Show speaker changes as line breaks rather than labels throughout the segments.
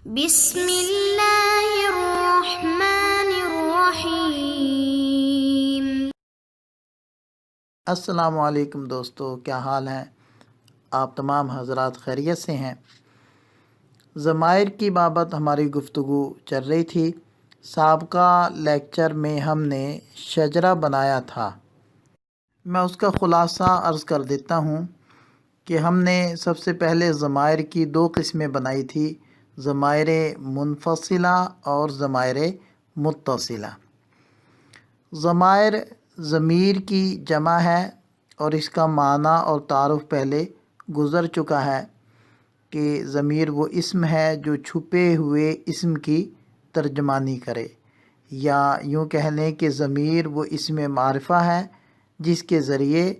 بسم اللہ الرحمن الرحیم۔
السلام علیکم دوستو، کیا حال ہیں؟ آپ تمام حضرات خیریت سے ہیں؟ ضمائر کی بابت ہماری گفتگو چل رہی تھی۔ سابقہ لیکچر میں ہم نے شجرہ بنایا تھا۔ میں اس کا خلاصہ عرض کر دیتا ہوں کہ ہم نے سب سے پہلے ضمائر کی دو قسمیں بنائی تھی، ضمائر منفصلہ اور ضمائر متصلہ۔ ضمائر ضمیر کی جمع ہے اور اس کا معنی اور تعارف پہلے گزر چکا ہے کہ ضمیر وہ اسم ہے جو چھپے ہوئے اسم کی ترجمانی کرے، یا یوں کہہ لیں کہ ضمیر وہ اسم معرفہ ہے جس کے ذریعے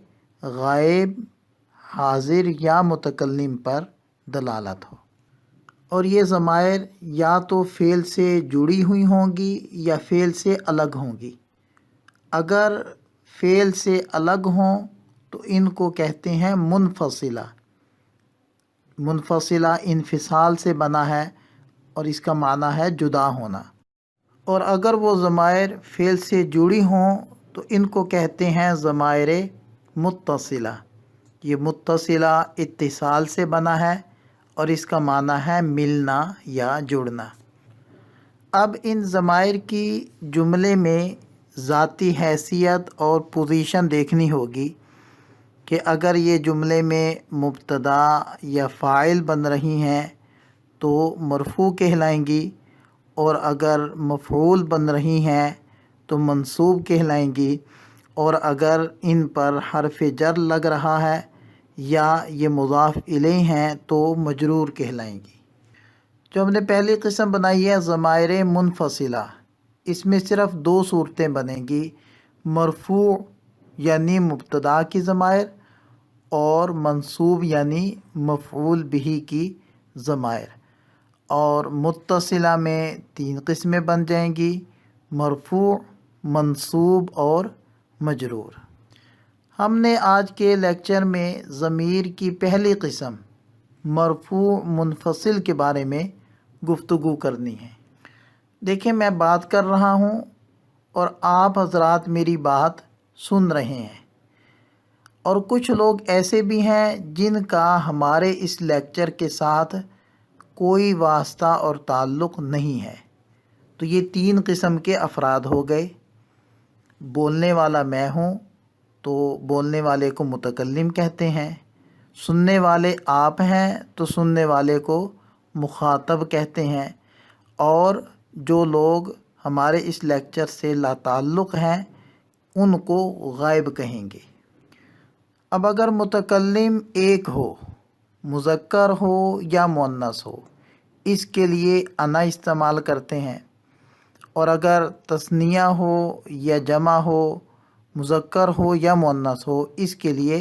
غائب، حاضر یا متکلم پر دلالت ہو۔ اور یہ ضمائر یا تو فعل سے جڑی ہوئی ہوں گی یا فعل سے الگ ہوں گی۔ اگر فعل سے الگ ہوں تو ان کو کہتے ہیں منفصلہ۔ منفصلہ انفصال سے بنا ہے اور اس کا معنی ہے جدا ہونا۔ اور اگر وہ ضمائر فعل سے جڑی ہوں تو ان کو کہتے ہیں ضمائر متصلہ۔ یہ متصلہ اتصال سے بنا ہے اور اس کا معنی ہے ملنا یا جڑنا۔ اب ان ضمائر کی جملے میں ذاتی حیثیت اور پوزیشن دیکھنی ہوگی کہ اگر یہ جملے میں مبتدا یا فاعل بن رہی ہیں تو مرفوع کہلائیں گی، اور اگر مفعول بن رہی ہیں تو منصوب کہلائیں گی، اور اگر ان پر حرف جر لگ رہا ہے یا یہ مضاف الیہ ہیں تو مجرور کہلائیں گی۔ جو ہم نے پہلی قسم بنائی ہے ضمائر منفصلہ، اس میں صرف دو صورتیں بنیں گی، مرفوع یعنی مبتدا کی ضمائر اور منصوب یعنی مفعول بہ کی ضمائر۔ اور متصلہ میں تین قسمیں بن جائیں گی، مرفوع، منصوب اور مجرور۔ ہم نے آج کے لیکچر میں ضمیر کی پہلی قسم مرفوع منفصل کے بارے میں گفتگو کرنی ہے۔ دیکھیں، میں بات کر رہا ہوں اور آپ حضرات میری بات سن رہے ہیں، اور کچھ لوگ ایسے بھی ہیں جن کا ہمارے اس لیکچر کے ساتھ کوئی واسطہ اور تعلق نہیں ہے۔ تو یہ تین قسم کے افراد ہو گئے۔ بولنے والا میں ہوں تو بولنے والے کو متکلم کہتے ہیں، سننے والے آپ ہیں تو سننے والے کو مخاطب کہتے ہیں، اور جو لوگ ہمارے اس لیکچر سے لا تعلق ہیں ان کو غائب کہیں گے۔ اب اگر متکلم ایک ہو، مذکر ہو یا مؤنث ہو، اس کے لیے انا استعمال کرتے ہیں، اور اگر تثنیہ ہو یا جمع ہو، مذکر ہو یا مؤنث ہو، اس کے لیے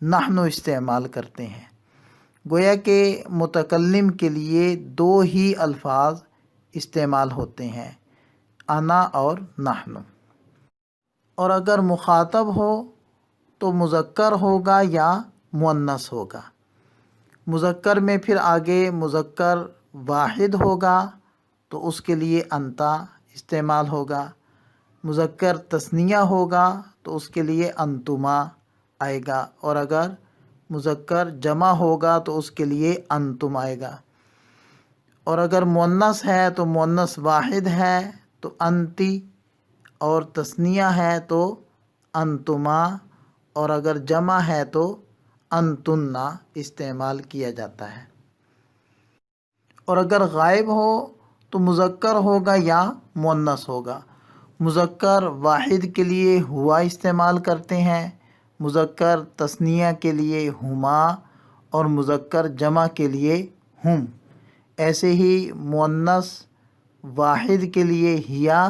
نحن استعمال کرتے ہیں۔ گویا کہ متکلم کے لیے دو ہی الفاظ استعمال ہوتے ہیں، انا اور نحن۔ اور اگر مخاطب ہو تو مذکر ہوگا یا مؤنث ہوگا۔ مذکر میں پھر آگے مذکر واحد ہوگا تو اس کے لیے انتا استعمال ہوگا، مذکر تثنیہ ہوگا تو اس کے لیے انتما آئے گا، اور اگر مذکر جمع ہوگا تو اس کے لیے انتم آئے گا، اور اگر مؤنث ہے تو مؤنث واحد ہے تو انتی، اور تثنیہ ہے تو انتما، اور اگر جمع ہے تو انتنا استعمال کیا جاتا ہے۔ اور اگر غائب ہو تو مذکر ہوگا یا مؤنث ہوگا۔ مذکر واحد کے لیے ہوا استعمال کرتے ہیں، مذکر تثنیہ کے لیے ہما، اور مذکر جمع کے لیے ہم۔ ایسے ہی مؤنث واحد کے لیے ہیا،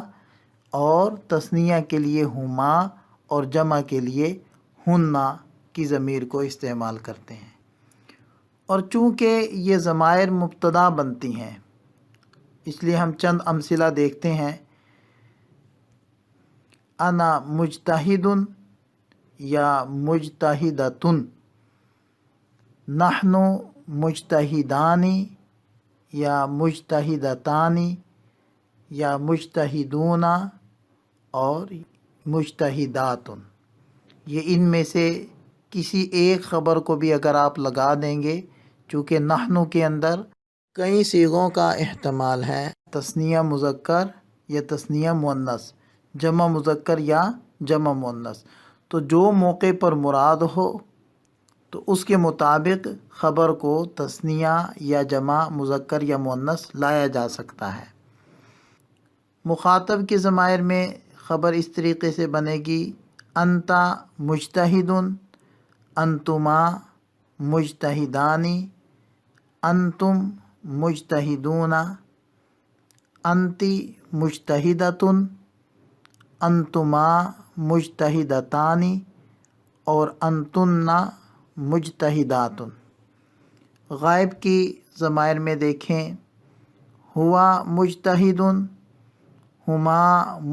اور تثنیہ کے لیے ہما، اور جمع کے لیے ہننا کی ضمیر کو استعمال کرتے ہیں۔ اور چونکہ یہ ضمائر مبتدا بنتی ہیں اس لیے ہم چند امثلہ دیکھتے ہیں۔ انا مجتہد یا مجتہدۃ، نحن مجتہدان یا مجتہدتانی یا مجتہدونا اور مجتہداتن، یہ ان میں سے کسی ایک خبر کو بھی اگر آپ لگا دیں گے، چونکہ نحنو کے اندر کئی صیغوں کا احتمال ہے، تثنیہ مذکر یا تثنیہ مؤنث، جمع مذکر یا جمع مؤنث، تو جو موقع پر مراد ہو تو اس کے مطابق خبر کو تثنیہ یا جمع مذکر یا مؤنث لایا جا سکتا ہے۔ مخاطب کے ضمائر میں خبر اس طریقے سے بنے گی، انتا مجتہدن، انتما مجتہدانی، انتم مجتہدون، انتی مجتہدتن، انتما مجتہدتانی اور انتن مجتہداتن۔ غائب کی ضمائر میں دیکھیں، ہوا مجتہدن، ہما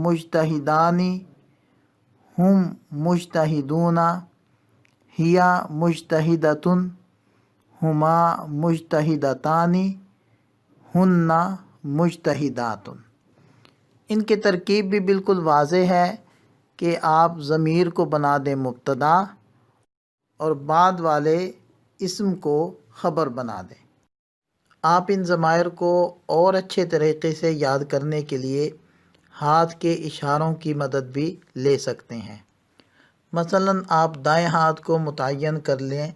مجتہدانی، ہم مجتہدون، ہیا مجتہدتن، ہما مجتہدتانی، ہن مجتہداتن۔ ان کی ترکیب بھی بالکل واضح ہے کہ آپ ضمیر کو بنا دیں مبتدا اور بعد والے اسم کو خبر بنا دیں۔ آپ ان ضمائر کو اور اچھے طریقے سے یاد کرنے کے لیے ہاتھ کے اشاروں کی مدد بھی لے سکتے ہیں۔ مثلا آپ دائیں ہاتھ کو متعین کر لیں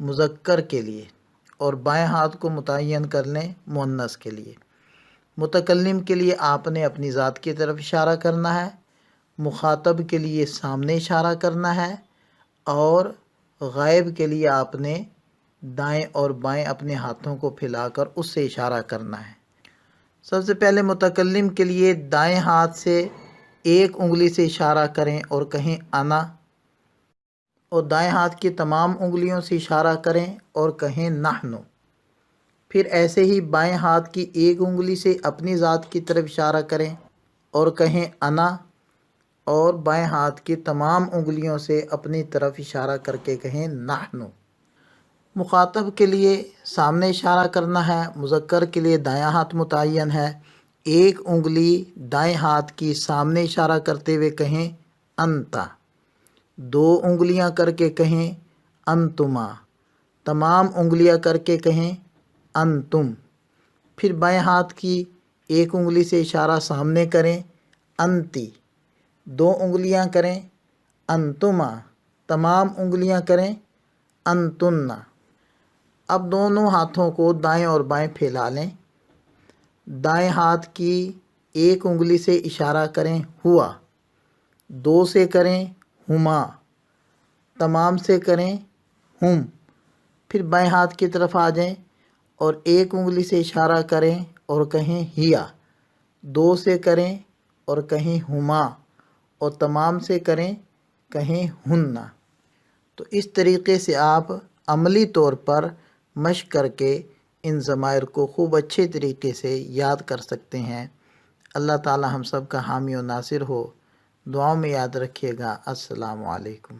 مذکر کے لیے اور بائیں ہاتھ کو متعین کر لیں مؤنث کے لیے۔ متکلم کے لیے آپ نے اپنی ذات کی طرف اشارہ کرنا ہے، مخاطب کے لیے سامنے اشارہ کرنا ہے، اور غائب کے لیے آپ نے دائیں اور بائیں اپنے ہاتھوں کو پھیلا کر اس سے اشارہ کرنا ہے۔ سب سے پہلے متکلم کے لیے دائیں ہاتھ سے ایک انگلی سے اشارہ کریں اور کہیں انا، اور دائیں ہاتھ کی تمام انگلیوں سے اشارہ کریں اور کہیں نحنو۔ پھر ایسے ہی بائیں ہاتھ کی ایک انگلی سے اپنی ذات کی طرف اشارہ کریں اور کہیں انا، اور بائیں ہاتھ کی تمام انگلیوں سے اپنی طرف اشارہ کر کے کہیں نحنو۔ مخاطب کے لیے سامنے اشارہ کرنا ہے، مذکر کے لیے دایاں ہاتھ متعین ہے، ایک انگلی دائیں ہاتھ کی سامنے اشارہ کرتے ہوئے کہیں انتا، دو انگلیاں کر کے کہیں انتما، تمام انگلیاں کر کے کہیں انتم۔ پھر بائیں ہاتھ کی ایک انگلی سے اشارہ سامنے کریں انتی، دو انگلیاں کریں انتما، تمام انگلیاں کریں انتن۔ اب دونوں ہاتھوں کو دائیں اور بائیں پھیلا لیں، دائیں ہاتھ کی ایک انگلی سے اشارہ کریں ہوا، دو سے کریں ہما، تمام سے کریں ہم۔ پھر بائیں ہاتھ کی طرف آ جائیں اور ایک انگلی سے اشارہ کریں اور کہیں ہیا، دو سے کریں اور کہیں ہما، اور تمام سے کریں کہیں ہن۔ تو اس طریقے سے آپ عملی طور پر مشق کر کے ان ضمائر کو خوب اچھے طریقے سے یاد کر سکتے ہیں۔ اللہ تعالی ہم سب کا حامی و ناصر ہو۔ دعاؤں میں یاد رکھیے گا۔ السلام علیکم۔